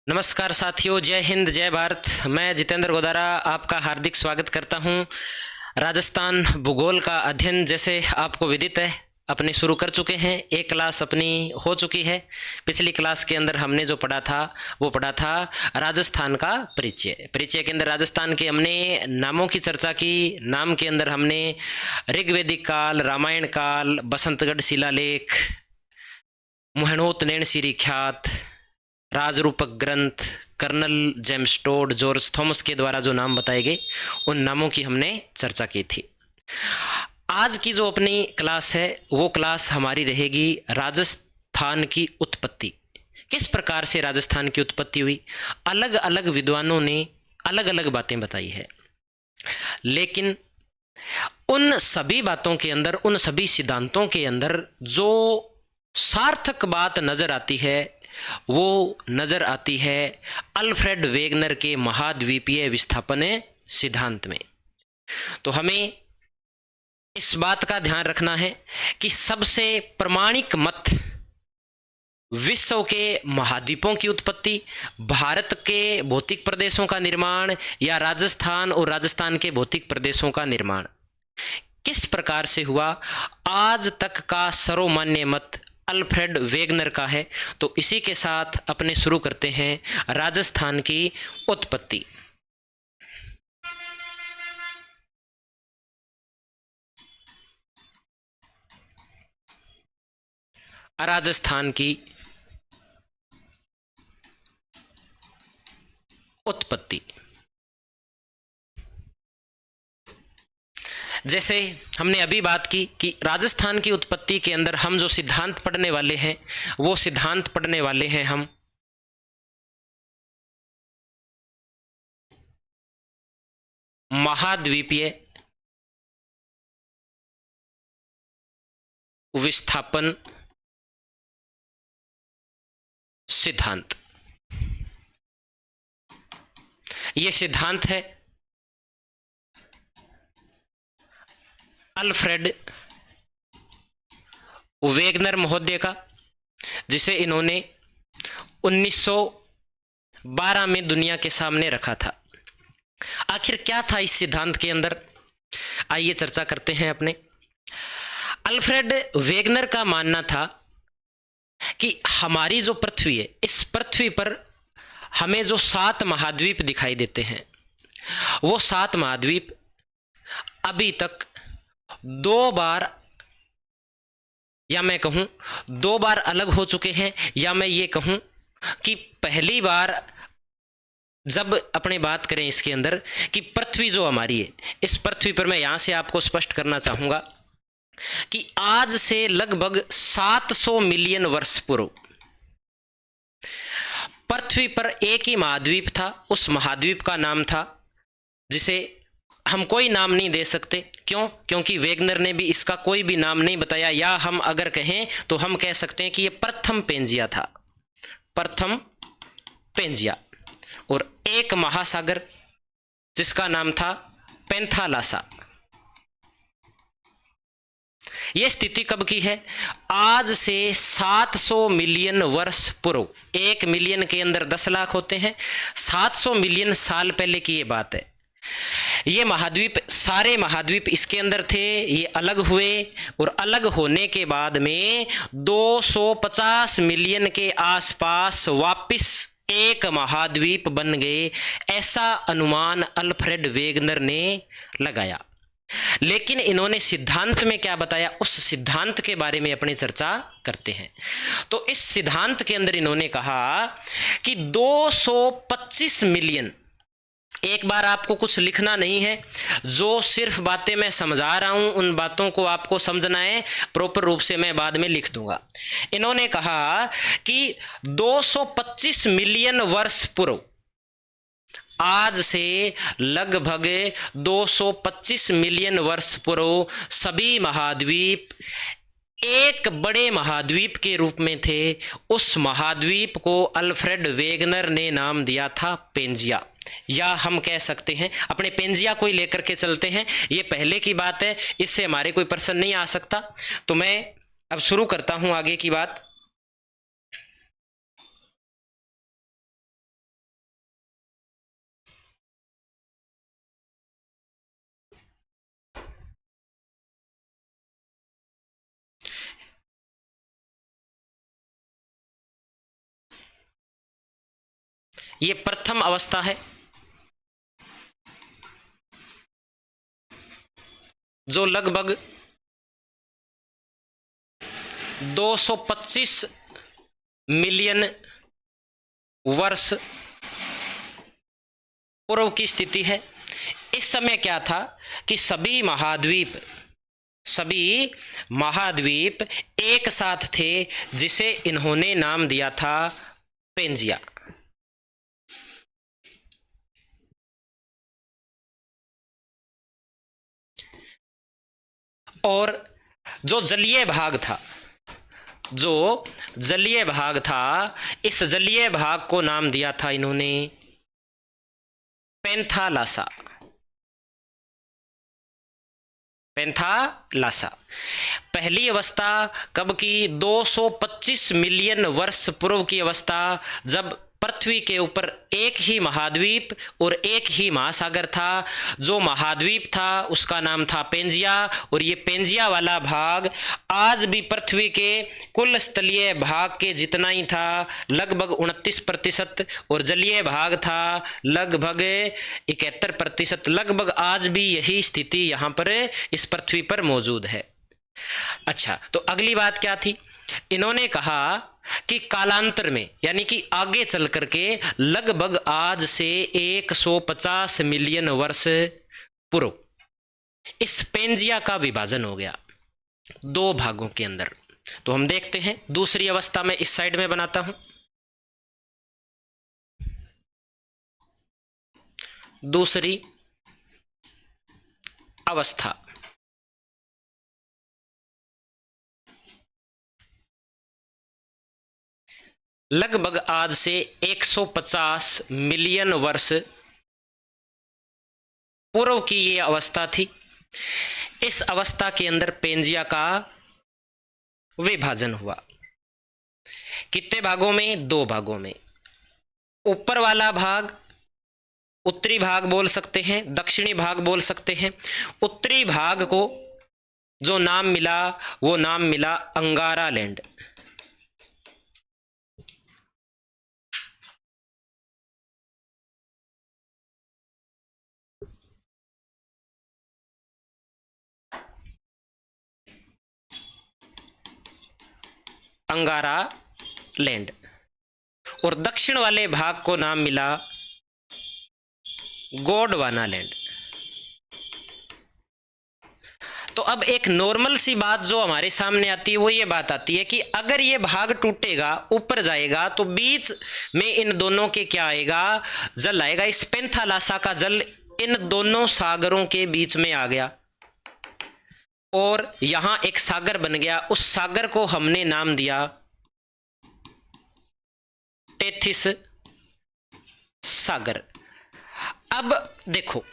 नमस्कार साथियों, जय हिंद जय भारत। मैं जितेंद्र गोदारा आपका हार्दिक स्वागत करता हूं। राजस्थान भूगोल का अध्ययन जैसे आपको विदित है अपने शुरू कर चुके हैं। एक क्लास अपनी हो चुकी है। पिछली क्लास के अंदर हमने जो पढ़ा था वो पढ़ा था राजस्थान का परिचय के अंदर राजस्थान के हमने नामों की चर्चा की। नाम के अंदर हमने ऋग्वेदिक काल, रामायण काल, बसंतगढ़ शिलालेख, मुहणोत नैणसीरी ख्यात, राजरूपक ग्रंथ, colonel James Tod, George Thomas के द्वारा जो नाम बताए गए उन नामों की हमने चर्चा की थी। आज की जो अपनी क्लास है वो क्लास हमारी रहेगी राजस्थान की उत्पत्ति। किस प्रकार से राजस्थान की उत्पत्ति हुई। अलग अलग विद्वानों ने अलग अलग बातें बताई है, लेकिन उन सभी बातों के अंदर, उन सभी सिद्धांतों के अंदर जो सार्थक बात नजर आती है वो नजर आती है अल्फ्रेड वेगनर के महाद्वीपीय विस्थापन सिद्धांत में। तो हमें इस बात का ध्यान रखना है कि सबसे प्रमाणिक मत विश्व के महाद्वीपों की उत्पत्ति, भारत के भौतिक प्रदेशों का निर्माण या राजस्थान और राजस्थान के भौतिक प्रदेशों का निर्माण किस प्रकार से हुआ, आज तक का सर्वमान्य मत अल्फ्रेड वेगनर का है। तो इसी के साथ अपने शुरू करते हैं राजस्थान की उत्पत्ति। राजस्थान की उत्पत्ति जैसे हमने अभी बात की कि राजस्थान की उत्पत्ति के अंदर हम जो सिद्धांत पढ़ने वाले हैं वो सिद्धांत पढ़ने वाले हैं हम महाद्वीपीय विस्थापन सिद्धांत। ये सिद्धांत है अल्फ्रेड वेगनर महोदय का, जिसे इन्होंने 1912 में दुनिया के सामने रखा था। आखिर क्या था इस सिद्धांत के अंदर, आइए चर्चा करते हैं अपने। अल्फ्रेड वेगनर का मानना था कि हमारी जो पृथ्वी है, इस पृथ्वी पर हमें जो 7 महाद्वीप दिखाई देते हैं वो 7 महाद्वीप अभी तक 2 बार, या मैं कहूं 2 बार अलग हो चुके हैं, या मैं ये कहूं कि पहली बार जब अपने बात करें इसके अंदर कि पृथ्वी जो हमारी है, इस पृथ्वी पर मैं यहां से आपको स्पष्ट करना चाहूंगा कि आज से लगभग 700 मिलियन वर्ष पूर्व पृथ्वी पर एक ही महाद्वीप था। उस महाद्वीप का नाम था, जिसे हम कोई नाम नहीं दे सकते। क्यों? क्योंकि वेगनर ने भी इसका कोई भी नाम नहीं बताया, या हम अगर कहें तो हम कह सकते हैं कि यह प्रथम पेंजिया था, प्रथम पेंजिया। और एक महासागर जिसका नाम था पेंथालासा। यह स्थिति कब की है? आज से 700 मिलियन वर्ष पूर्व। 1 मिलियन के अंदर 10 लाख होते हैं, 700 मिलियन साल पहले की ये बात है। ये महाद्वीप, सारे महाद्वीप इसके अंदर थे, ये अलग हुए और अलग होने के बाद में 250 मिलियन के आसपास वापस एक महाद्वीप बन गए, ऐसा अनुमान अल्फ्रेड वेगनर ने लगाया। लेकिन इन्होंने सिद्धांत में क्या बताया, उस सिद्धांत के बारे में अपनी चर्चा करते हैं। तो इस सिद्धांत के अंदर इन्होंने कहा कि 225 मिलियन, एक बार आपको कुछ लिखना नहीं है, जो सिर्फ बातें मैं समझा रहा हूं उन बातों को आपको समझना है, प्रॉपर रूप से मैं बाद में लिख दूंगा। इन्होंने कहा कि 225 मिलियन वर्ष पूर्व, आज से लगभग 225 मिलियन वर्ष पूर्व सभी महाद्वीप एक बड़े महाद्वीप के रूप में थे। उस महाद्वीप को अल्फ्रेड वेगनर ने नाम दिया था पेंजिया, या हम कह सकते हैं अपने पेंजिया को ही लेकर के चलते हैं। ये पहले की बात है, इससे हमारे कोई प्रश्न नहीं आ सकता। तो मैं अब शुरू करता हूं आगे की बात। ये प्रथम अवस्था है, जो लगभग 225 मिलियन वर्ष पूर्व की स्थिति है। इस समय क्या था कि सभी महाद्वीप एक साथ थे, जिसे इन्होंने नाम दिया था पेंजिया। और जो जलीय भाग था, इस जलीय भाग को नाम दिया था इन्होंने पेंथालासा। पहली अवस्था कब की? 225 मिलियन वर्ष पूर्व की अवस्था, जब पृथ्वी के ऊपर एक ही महाद्वीप और एक ही महासागर था। जो महाद्वीप था उसका नाम था पेंजिया, और ये पेंजिया वाला भाग आज भी पृथ्वी के कुल स्थलीय भाग के जितना ही था, लगभग 29%, और जलीय भाग था लगभग 71%। लगभग आज भी यही स्थिति यहाँ पर इस पृथ्वी पर मौजूद है। अच्छा, तो अगली बात क्या थी? इन्होंने कहा कि कालांतर में, यानी कि आगे चल करके, लगभग आज से 150 मिलियन वर्ष पूर्व इस पेंजिया का विभाजन हो गया 2 भागों के अंदर। तो हम देखते हैं दूसरी अवस्था में, इस साइड में बनाता हूं। दूसरी अवस्था लगभग आज से 150 मिलियन वर्ष पूर्व की ये अवस्था थी। इस अवस्था के अंदर पेंजिया का विभाजन हुआ। कितने भागों में? 2 भागों में। ऊपर वाला भाग उत्तरी भाग बोल सकते हैं, दक्षिणी भाग बोल सकते हैं। उत्तरी भाग को जो नाम मिला वो नाम मिला अंगारा लैंड। अंगारा लैंड। और दक्षिण वाले भाग को नाम मिला गोंडवाना लैंड। तो अब एक नॉर्मल सी बात जो हमारे सामने आती है वो ये बात आती है कि अगर ये भाग टूटेगा, ऊपर जाएगा, तो बीच में इन दोनों के क्या आएगा? जल आएगा। इस पेंथालासा का जल इन दोनों सागरों के बीच में आ गया और यहां एक सागर बन गया। उस सागर को हमने नाम दिया टेथिस सागर। अब देखो,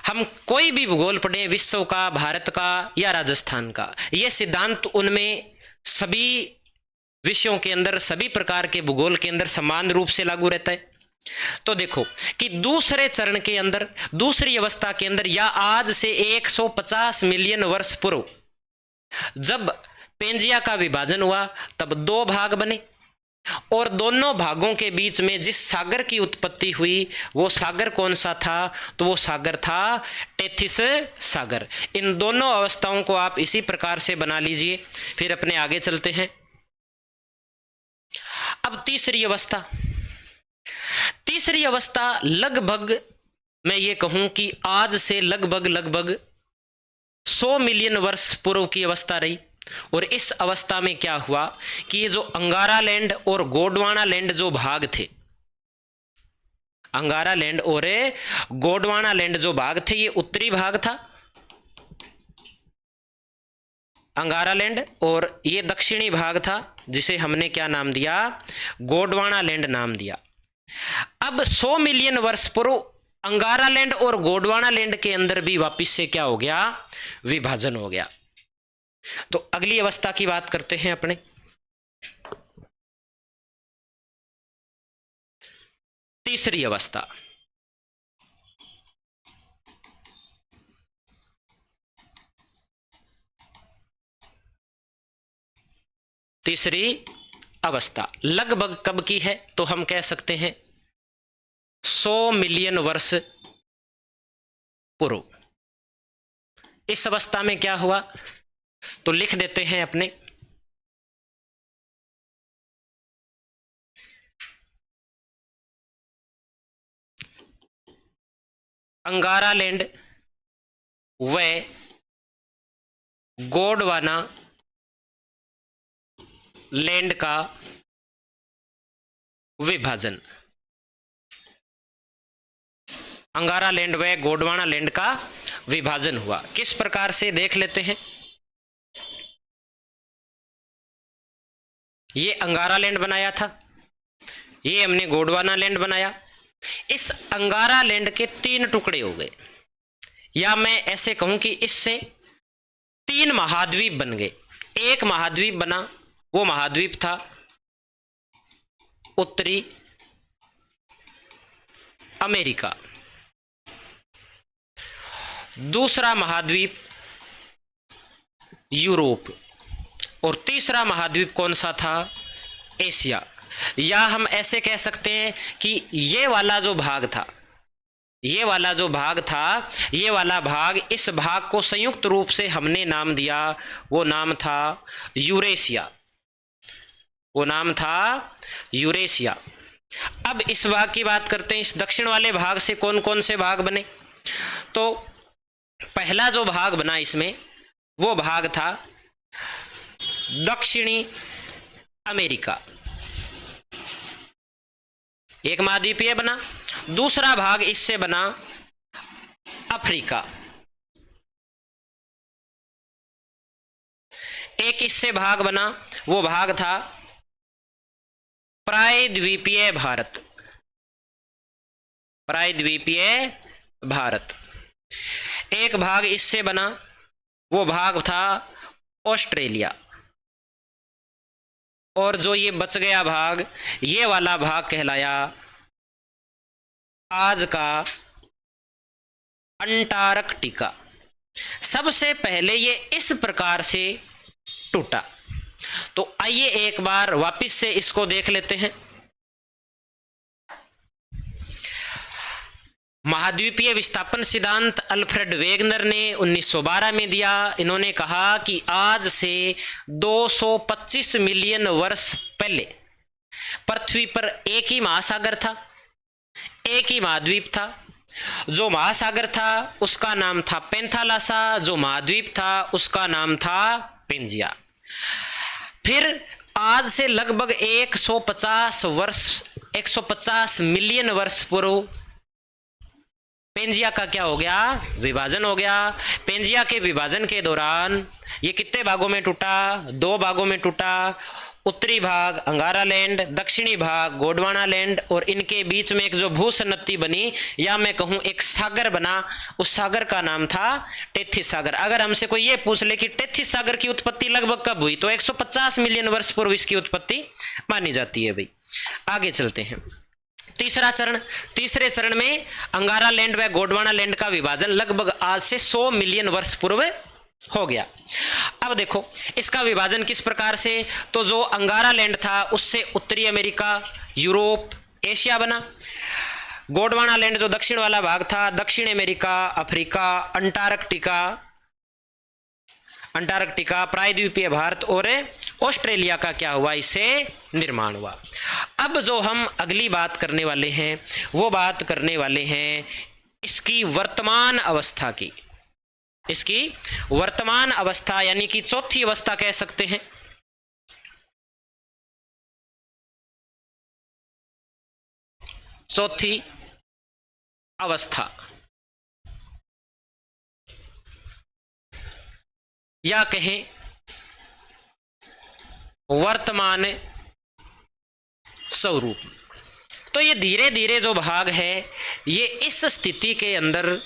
हम कोई भी भूगोल पढ़े, विश्व का, भारत का या राजस्थान का, यह सिद्धांत उनमें सभी विषयों के अंदर, सभी प्रकार के भूगोल के अंदर समान रूप से लागू रहता है। तो देखो कि दूसरे चरण के अंदर, दूसरी अवस्था के अंदर, या आज से 150 मिलियन वर्ष पूर्व जब पेंजिया का विभाजन हुआ, तब 2 भाग बने और दोनों भागों के बीच में जिस सागर की उत्पत्ति हुई वो सागर कौन सा था? तो वो सागर था टेथिस सागर। इन दोनों अवस्थाओं को आप इसी प्रकार से बना लीजिए। फिर अपने आगे चलते हैं। अब तीसरी अवस्था लगभग, मैं ये कहूं कि आज से लगभग 100 मिलियन वर्ष पूर्व की अवस्था रही। और इस अवस्था में क्या हुआ कि ये जो अंगारा लैंड और गोंडवाना लैंड जो भाग थे, अंगारा लैंड और गोंडवाना लैंड जो भाग थे, ये उत्तरी भाग था अंगारा लैंड, और ये दक्षिणी भाग था जिसे हमने क्या नाम दिया? गोंडवाना लैंड नाम दिया। अब 100 मिलियन वर्ष पूर्व अंगारा लैंड और गोंडवाना लैंड के अंदर भी वापिस से क्या हो गया? विभाजन हो गया। तो अगली अवस्था की बात करते हैं अपने। तीसरी अवस्था, लगभग कब की है? तो हम कह सकते हैं 100 मिलियन वर्ष पूर्व। इस अवस्था में क्या हुआ, तो लिख देते हैं अपने। अंगारा लैंड व गोंडवाना लैंड का विभाजन। अंगारा लैंड व गोंडवाना लैंड का विभाजन हुआ। किस प्रकार से देख लेते हैं। ये अंगारा लैंड बनाया था, ये हमने गोंडवाना लैंड बनाया। इस अंगारा लैंड के 3 टुकड़े हो गए, या मैं ऐसे कहूं कि इससे 3 महाद्वीप बन गए। एक महाद्वीप बना, वो महाद्वीप था उत्तरी अमेरिका। दूसरा महाद्वीप यूरोप, और तीसरा महाद्वीप कौन सा था, एशिया। या हम ऐसे कह सकते हैं कि ये वाला जो भाग था, ये वाला जो भाग था, ये वाला भाग, इस भाग को संयुक्त रूप से हमने नाम दिया, वो नाम था यूरेशिया। वो नाम था यूरेशिया। अब इस भाग की बात करते हैं। इस दक्षिण वाले भाग से कौन कौन से भाग बने, तो पहला जो भाग बना इसमें, वो भाग था दक्षिणी अमेरिका, एक महाद्वीपीय बना। दूसरा भाग इससे बना अफ्रीका, एक इससे भाग बना, वो भाग था प्रायद्वीपीय भारत, प्रायद्वीपीय भारत। एक भाग इससे बना, वो भाग था ऑस्ट्रेलिया। और जो ये बच गया भाग, ये वाला भाग कहलाया आज का अंटार्कटिका। सबसे पहले ये इस प्रकार से टूटा। तो आइए एक बार वापस से इसको देख लेते हैं। महाद्वीपीय विस्थापन सिद्धांत अल्फ्रेड वेगनर ने 1912 में दिया। इन्होंने कहा कि आज से 225 मिलियन वर्ष पहले पृथ्वी पर एक ही महासागर था, एक ही महाद्वीप था। जो महासागर था उसका नाम था पेंथालासा, जो महाद्वीप था उसका नाम था पेंजिया। फिर आज से लगभग 150 मिलियन वर्ष पूर्व पेंजिया का क्या हो गया, विभाजन हो गया। पेंजिया के विभाजन के दौरान ये कितने भागों में टूटा, 2 भागों में टूटा। उत्तरी भाग अंगारा लैंड, दक्षिणी भाग गोंडवाना लैंड, और इनके बीच में एक जो भूसन्नति बनी, या मैं कहूं एक सागर बना, उस सागर का नाम था टेथिस सागर। अगर हमसे कोई ये पूछ ले कि टेथिस सागर की उत्पत्ति लगभग कब हुई, तो 150 मिलियन वर्ष पूर्व इसकी उत्पत्ति मानी जाती है। भाई आगे चलते हैं। तीसरा चरण, तीसरे चरण में अंगारा लैंड व गोंडवाना लैंड का विभाजन लगभग आज से 100 मिलियन वर्ष पूर्व हो गया। अब देखो इसका विभाजन किस प्रकार से, तो जो अंगारा लैंड था उससे उत्तरी अमेरिका, यूरोप, एशिया बना। गोंडवाना लैंड जो दक्षिण वाला भाग था, दक्षिण अमेरिका, अफ्रीका, अंटार्कटिका, अंटार्कटिका, प्रायद्वीपीय भारत और ऑस्ट्रेलिया का क्या हुआ, इससे निर्माण हुआ। अब जो हम अगली बात करने वाले हैं, वो बात करने वाले हैं इसकी वर्तमान अवस्था की। इसकी वर्तमान अवस्था यानी कि चौथी अवस्था कह सकते हैं। चौथी अवस्था या कहें वर्तमान स्वरूप। तो ये धीरे धीरे जो भाग है, ये इस स्थिति के अंदर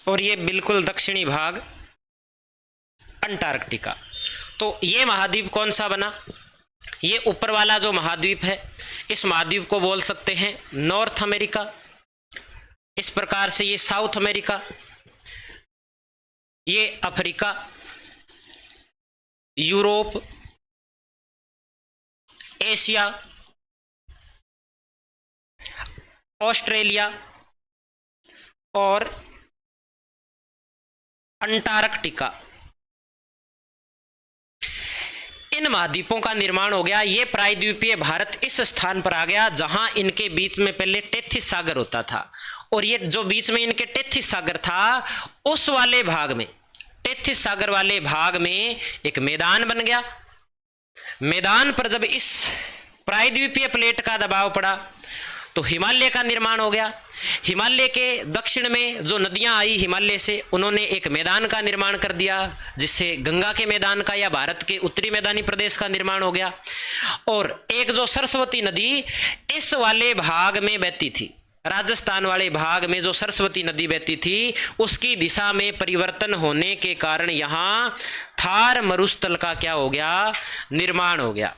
और ये बिल्कुल दक्षिणी भाग अंटार्कटिका। तो ये महाद्वीप कौन सा बना? ये ऊपर वाला जो महाद्वीप है, इस महाद्वीप को बोल सकते हैं नॉर्थ अमेरिका। इस प्रकार से ये साउथ अमेरिका, ये अफ्रीका, यूरोप, एशिया, ऑस्ट्रेलिया और अंटार्कटिका, इन महाद्वीपों का निर्माण हो गया। ये प्रायद्वीपीय भारत इस स्थान पर आ गया जहां इनके बीच में पहले टेथिस सागर होता था, और ये जो बीच में इनके टेथिस सागर था, उस वाले भाग में, टेथिस सागर वाले भाग में एक मैदान बन गया। मैदान पर जब इस प्रायद्वीपीय प्लेट का दबाव पड़ा तो हिमालय का निर्माण हो गया। हिमालय के दक्षिण में जो नदियां आई हिमालय से, उन्होंने एक मैदान का निर्माण कर दिया, जिससे गंगा के मैदान का या भारत के उत्तरी मैदानी प्रदेश का निर्माण हो गया। और एक जो सरस्वती नदी इस वाले भाग में बहती थी, राजस्थान वाले भाग में जो सरस्वती नदी बहती थी, उसकी दिशा में परिवर्तन होने के कारण यहाँ थार मरुस्थल का क्या हो गया? निर्माण हो गया।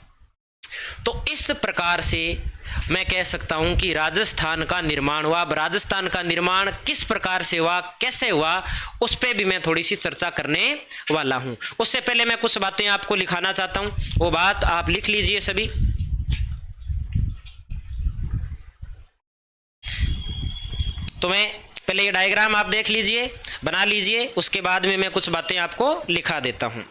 तो इस प्रकार से मैं कह सकता हूं कि राजस्थान का निर्माण हुआ। अब राजस्थान का निर्माण किस प्रकार से हुआ, कैसे हुआ, उस पर भी मैं थोड़ी सी चर्चा करने वाला हूं। उससे पहले मैं कुछ बातें आपको लिखाना चाहता हूं, वो बात आप लिख लीजिए सभी। तो मैं पहले ये डायग्राम आप देख लीजिए, बना लीजिए, उसके बाद में मैं कुछ बातें आपको लिखा देता हूं।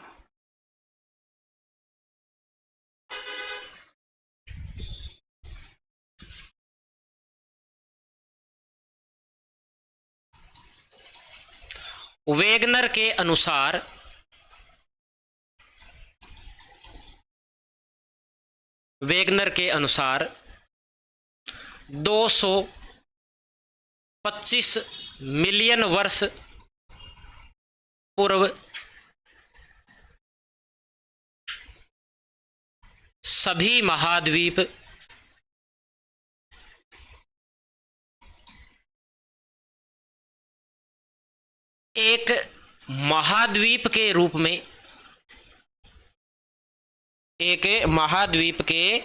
वेगनर के अनुसार वेगनर के अनुसार 225 मिलियन वर्ष पूर्व सभी महाद्वीप एक महाद्वीप के रूप में, एक महाद्वीप के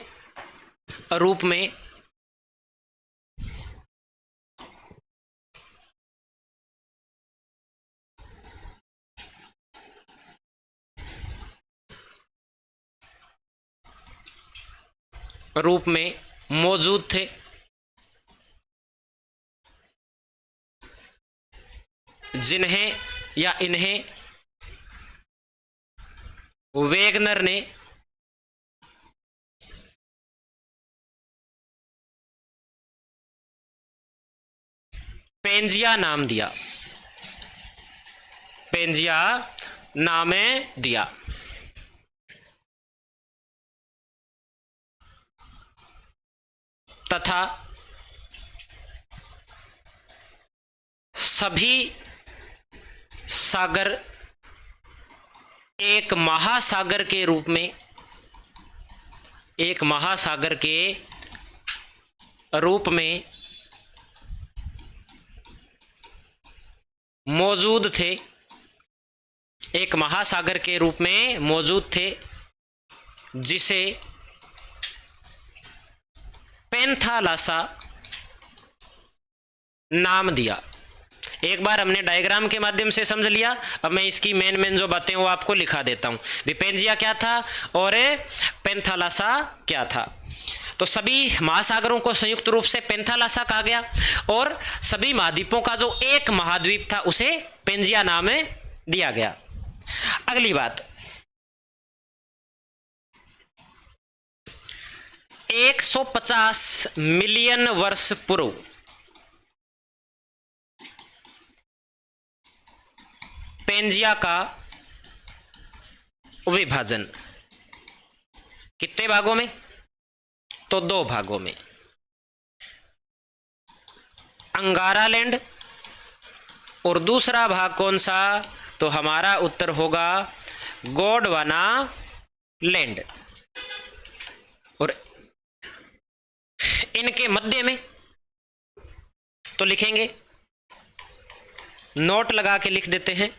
रूप में मौजूद थे। जिन्हें या इन्हें वेगनर ने पेंजिया नाम दिया, पेंजिया नाम दिया। तथा सभी सागर एक महासागर के रूप में, एक महासागर के रूप में मौजूद थे, एक महासागर के रूप में मौजूद थे, जिसे पेंथालासा नाम दिया। एक बार हमने डायग्राम के माध्यम से समझ लिया, अब मैं इसकी मेन जो बातें वो आपको लिखा देता हूं। पेंजिया क्या था और पेंथालासा क्या था। तो सभी महासागरों को संयुक्त रूप से पेंथालासा कहा गया, और सभी महाद्वीपों का जो एक महाद्वीप था उसे पेंजिया नाम दिया गया। अगली बात, 150 मिलियन वर्ष पूर्व पेंजिया का विभाजन कितने भागों में? तो 2 भागों में, अंगारा लैंड, और दूसरा भाग कौन सा? तो हमारा उत्तर होगा गोंडवाना लैंड। और इनके मध्य में तो लिखेंगे नोट लगा के लिख देते हैं।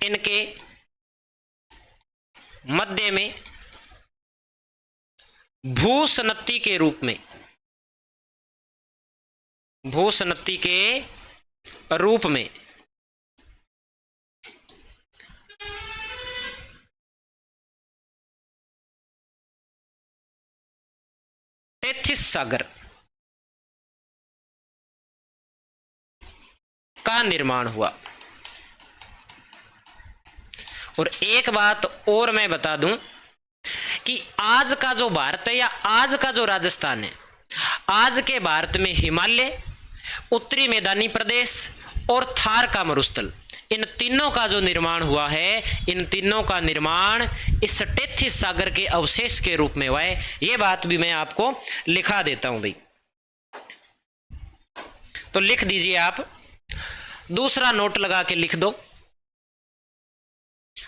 इनके मध्य में भूसनत्ती के रूप में, भूसनत्ती के रूप में टेथिस सागर का निर्माण हुआ। और एक बात और मैं बता दूं कि आज का जो भारत है या आज का जो राजस्थान है, आज के भारत में हिमालय, उत्तरी मैदानी प्रदेश और थार का मरुस्थल, इन तीनों का जो निर्माण हुआ है, इन तीनों का निर्माण इस टेथिस सागर के अवशेष के रूप में हुआ है। ये बात भी मैं आपको लिखा देता हूं भाई, तो लिख दीजिए आप। दूसरा नोट लगा के लिख दो,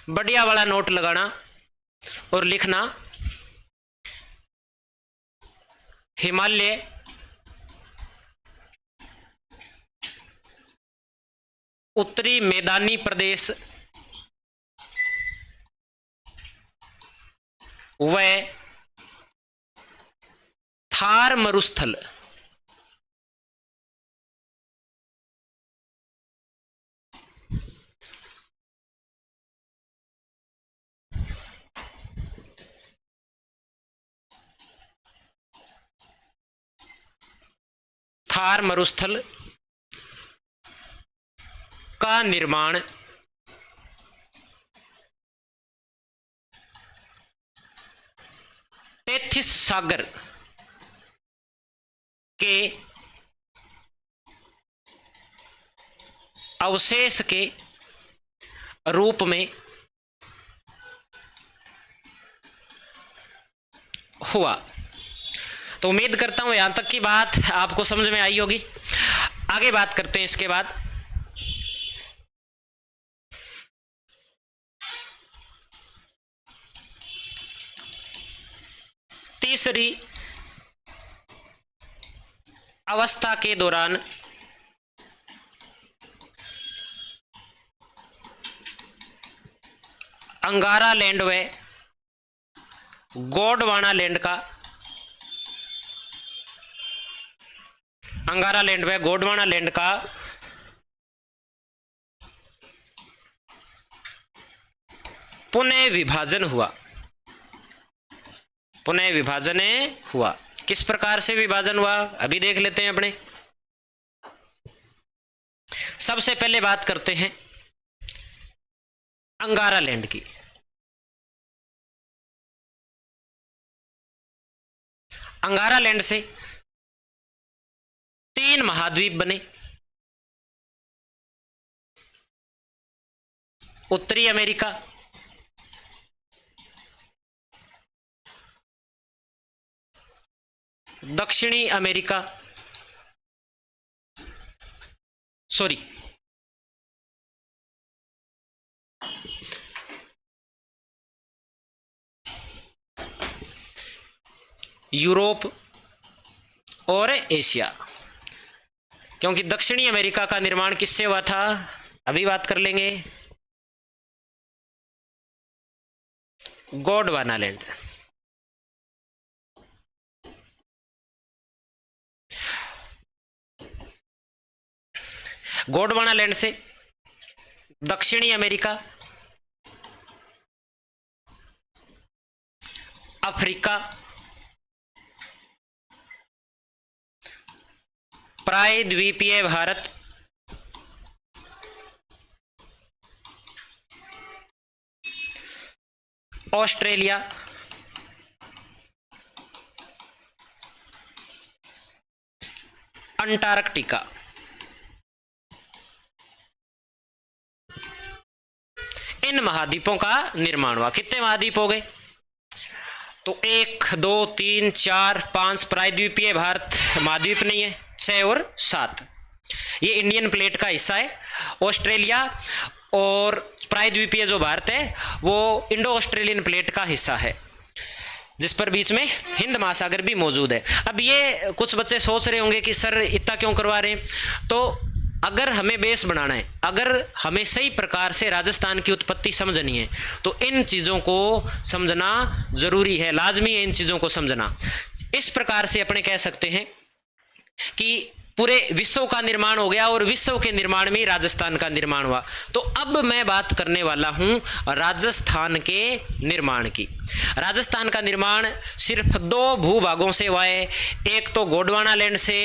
बढ़िया वाला नोट लगाना और लिखना हिमालय, उत्तरी मैदानी प्रदेश व थार मरुस्थल। थार मरुस्थल का निर्माण टेथिस सागर के अवशेष के रूप में हुआ। तो उम्मीद करता हूं यहां तक की बात आपको समझ में आई होगी। आगे बात करते हैं इसके बाद। तीसरी अवस्था के दौरान अंगारा लैंड व गोंडवाना लैंड का, अंगारा लैंड व गोंडवाना लैंड का पुनः विभाजन हुआ। पुनः विभाजन हुआ। किस प्रकार से विभाजन हुआ अभी देख लेते हैं अपने। सबसे पहले बात करते हैं अंगारा लैंड की। अंगारा लैंड से 3 महाद्वीप बने। उत्तरी अमेरिका, दक्षिणी अमेरिका, सॉरी यूरोप और एशिया। क्योंकि दक्षिणी अमेरिका का निर्माण किससे हुआ था अभी बात कर लेंगे, गोंडवाना लैंड। गोंडवाना लैंड से दक्षिणी अमेरिका, अफ्रीका, प्रायद्वीपीय भारत, ऑस्ट्रेलिया, अंटार्कटिका, इन महाद्वीपों का निर्माण हुआ। कितने महाद्वीप हो गए तो 1 2 3 4 5 प्रायद्वीपीय भारत महाद्वीप नहीं है, 6 और 7 ये इंडियन प्लेट का हिस्सा है। ऑस्ट्रेलिया और प्रायद्वीपीय जो भारत है वो इंडो ऑस्ट्रेलियन प्लेट का हिस्सा है। जिस पर बीच में हिंद महासागर भी मौजूद है। अब ये कुछ बच्चे सोच रहे होंगे कि सर इतना क्यों करवा रहे हैं, तो अगर हमें बेस बनाना है, अगर हमें सही प्रकार से राजस्थान की उत्पत्ति समझनी है, तो इन चीज़ों को समझना जरूरी है, लाजमी है इन चीज़ों को समझना। इस प्रकार से अपने कह सकते हैं कि पूरे विश्व का निर्माण हो गया और विश्व के निर्माण में राजस्थान का निर्माण हुआ। तो अब मैं बात करने वाला हूं राजस्थान के निर्माण की। राजस्थान का निर्माण सिर्फ दो भूभागों से हुआ है, एक तो गोंडवाना लैंड से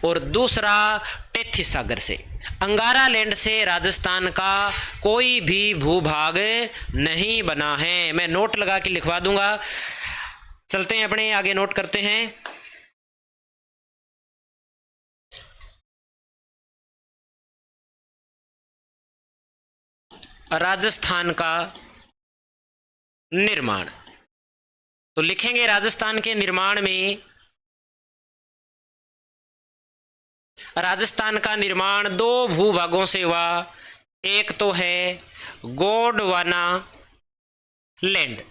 और दूसरा टेथी सागर से। अंगारा लैंड से राजस्थान का कोई भी भूभाग नहीं बना है। मैं नोट लगा के लिखवा दूंगा, चलते हैं अपने आगे, नोट करते हैं। राजस्थान का निर्माण, तो लिखेंगे राजस्थान के निर्माण में, राजस्थान का निर्माण दो भूभागों से हुआ, एक तो है गोंडवाना लैंड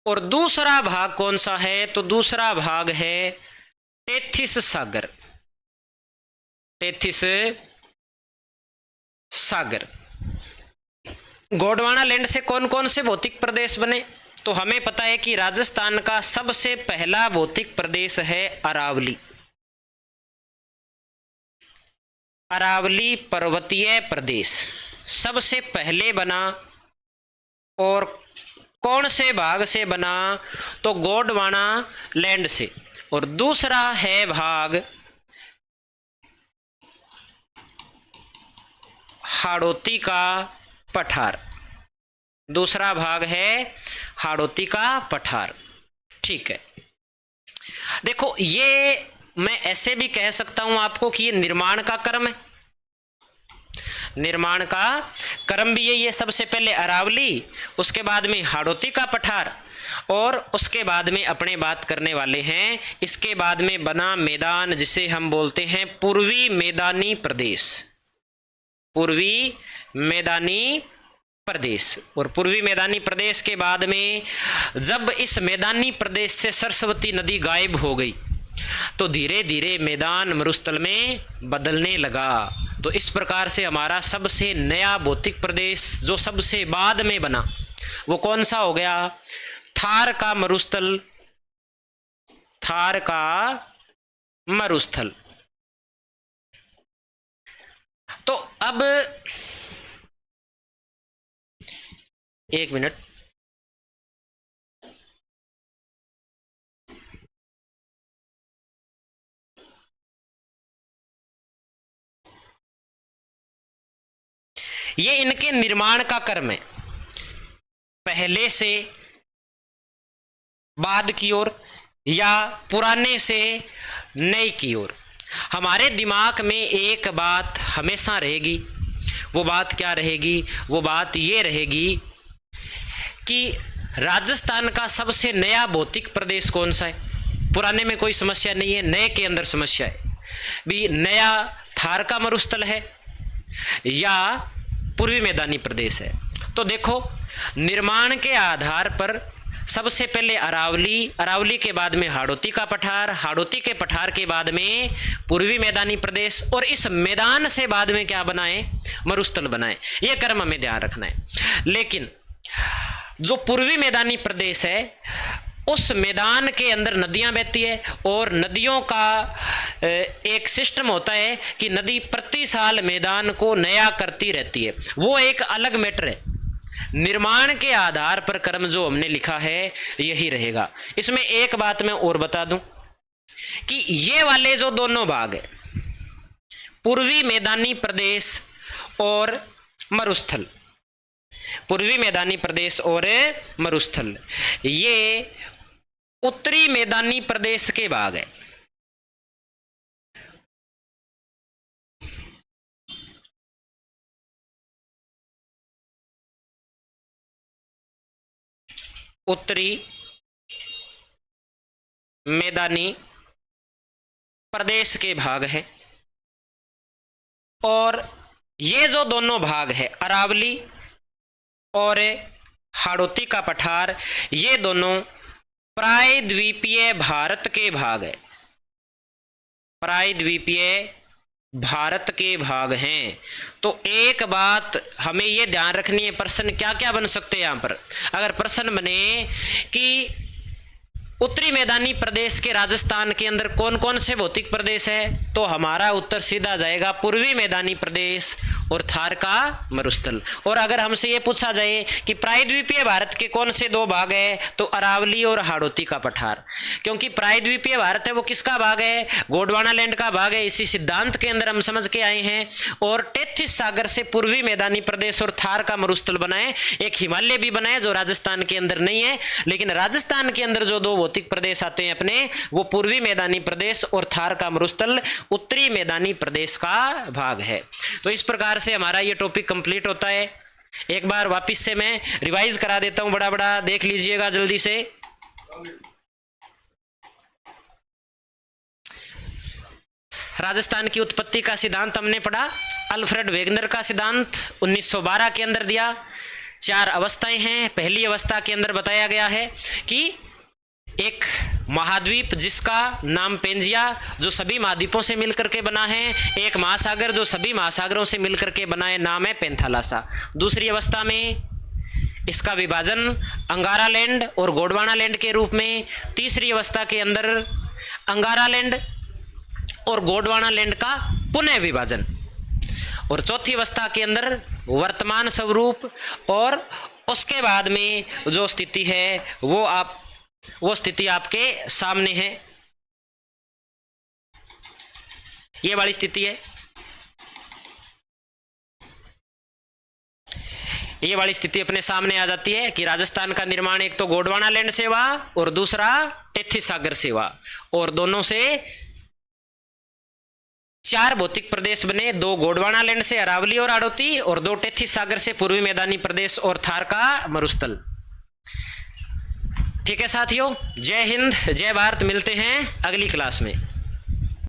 और दूसरा भाग कौन सा है, तो दूसरा भाग है टेथिस सागर। टेथिस सागर। गोंडवाना लैंड से कौन कौन से भौतिक प्रदेश बने, तो हमें पता है कि राजस्थान का सबसे पहला भौतिक प्रदेश है अरावली। अरावली पर्वतीय प्रदेश सबसे पहले बना, और कौन से भाग से बना, तो गोंडवाना लैंड से। और दूसरा है भाग हाड़ौती का पठार। दूसरा भाग है हाड़ौती का पठार। ठीक है, देखो ये मैं ऐसे भी कह सकता हूं आपको कि ये निर्माण का क्रम है। निर्माण का क्रम भी यही है, सबसे पहले अरावली, उसके बाद में हाड़ौती का पठार, और उसके बाद में अपने बात करने वाले हैं इसके बाद में बना मैदान, जिसे हम बोलते हैं पूर्वी मैदानी प्रदेश। पूर्वी मैदानी प्रदेश। और पूर्वी मैदानी प्रदेश के बाद में जब इस मैदानी प्रदेश से सरस्वती नदी गायब हो गई, तो धीरे धीरे मैदान मरुस्थल में बदलने लगा। तो इस प्रकार से हमारा सबसे नया भौतिक प्रदेश जो सबसे बाद में बना, वो कौन सा हो गया, थार का मरुस्थल। थार का मरुस्थल। तो अब एक मिनट, ये इनके निर्माण का क्रम है, पहले से बाद की ओर या पुराने से नए की ओर। हमारे दिमाग में एक बात हमेशा रहेगी, वो बात क्या रहेगी, वो बात ये रहेगी कि राजस्थान का सबसे नया भौतिक प्रदेश कौन सा है। पुराने में कोई समस्या नहीं है, नए के अंदर समस्या है। भी नया थार का मरुस्थल है या पूर्वी मैदानी प्रदेश है। तो देखो निर्माण के आधार पर सबसे पहले अरावली, अरावली के बाद में हाड़ौती का पठार, हाड़ौती के पठार के बाद में पूर्वी मैदानी प्रदेश, और इस मैदान से बाद में क्या बनाए, मरुस्थल बनाए। ये क्रम हमें ध्यान रखना है। लेकिन जो पूर्वी मैदानी प्रदेश है, उस मैदान के अंदर नदियां बहती है, और नदियों का एक सिस्टम होता है कि नदी प्रति साल मैदान को नया करती रहती है। वो एक अलग मैटर है। निर्माण के आधार पर क्रम जो हमने लिखा है यही रहेगा। इसमें एक बात मैं और बता दूं कि ये वाले जो दोनों भाग है, पूर्वी मैदानी प्रदेश और मरुस्थल, पूर्वी मैदानी प्रदेश और मरुस्थल, ये उत्तरी मैदानी प्रदेश के भाग है। उत्तरी मैदानी प्रदेश के भाग है। और ये जो दोनों भाग है, अरावली और हाड़ौती का पठार, ये दोनों प्रायद्वीपीय भारत के भाग है, प्रायद्वीपीय भारत के भाग हैं। तो एक बात हमें यह ध्यान रखनी है, प्रश्न क्या क्या बन सकते हैं यहां पर। अगर प्रश्न बने कि उत्तरी मैदानी प्रदेश के राजस्थान के अंदर कौन कौन से भौतिक प्रदेश है, तो हमारा उत्तर सीधा जाएगा पूर्वी मैदानी प्रदेश और थार का मरुस्थल। और अगर हमसे ये पूछा जाए कि प्रायद्वीपीय भारत के कौन से दो भाग है, तो अरावली और हाड़ौती का पठार। क्योंकि प्रायद्वीपीय भारत है वो किसका भाग है, गोंडवाना लैंड का भाग है, इसी सिद्धांत के अंदर हम समझ के आए हैं। और टेथिस सागर से पूर्वी मैदानी प्रदेश और थार का मरुस्थल बनाए, एक हिमालय भी बनाए जो राजस्थान के अंदर नहीं है। लेकिन राजस्थान के अंदर जो दो भौतिक प्रदेश आते हैं अपने, वो पूर्वी मैदानी प्रदेश और थार का मरुस्थल उत्तरी मैदानी प्रदेश का भाग है। तो इस प्रकार से हमारा ये टॉपिक कंप्लीट होता है। एक बार वापस से मैं रिवाइज करा देता हूं, बड़ा बड़ा देख लीजिएगा जल्दी से। राजस्थान की उत्पत्ति का सिद्धांत हमने पढ़ा, अल्फ्रेड वेगनर का सिद्धांत 1912 के अंदर दिया। 4 अवस्थाएं हैं। पहली अवस्था के अंदर बताया गया है कि एक महाद्वीप जिसका नाम पेंजिया, जो सभी महाद्वीपों से मिलकर के बना है। एक महासागर जो सभी महासागरों से मिलकर के बना है, नाम है पेंथालासा। दूसरी अवस्था में इसका विभाजन अंगारा लैंड और गोंडवाना लैंड के रूप में। तीसरी अवस्था के अंदर अंगारा लैंड और गोंडवाना लैंड का पुनः विभाजन। और चौथी अवस्था के अंदर वर्तमान स्वरूप। और उसके बाद में जो स्थिति है वो स्थिति आपके सामने है। ये वाली स्थिति है, ये वाली स्थिति अपने सामने आ जाती है कि राजस्थान का निर्माण एक तो गोंडवाना लैंड से हुआ और दूसरा टेथिस सागर से हुआ। और दोनों से 4 भौतिक प्रदेश बने, 2 गोंडवाना लैंड से अरावली और हाड़ौती, और 2 टेथिस सागर से पूर्वी मैदानी प्रदेश और थार का मरुस्थल। ठीक है साथियों, जय हिंद, जय भारत। मिलते हैं अगली क्लास में।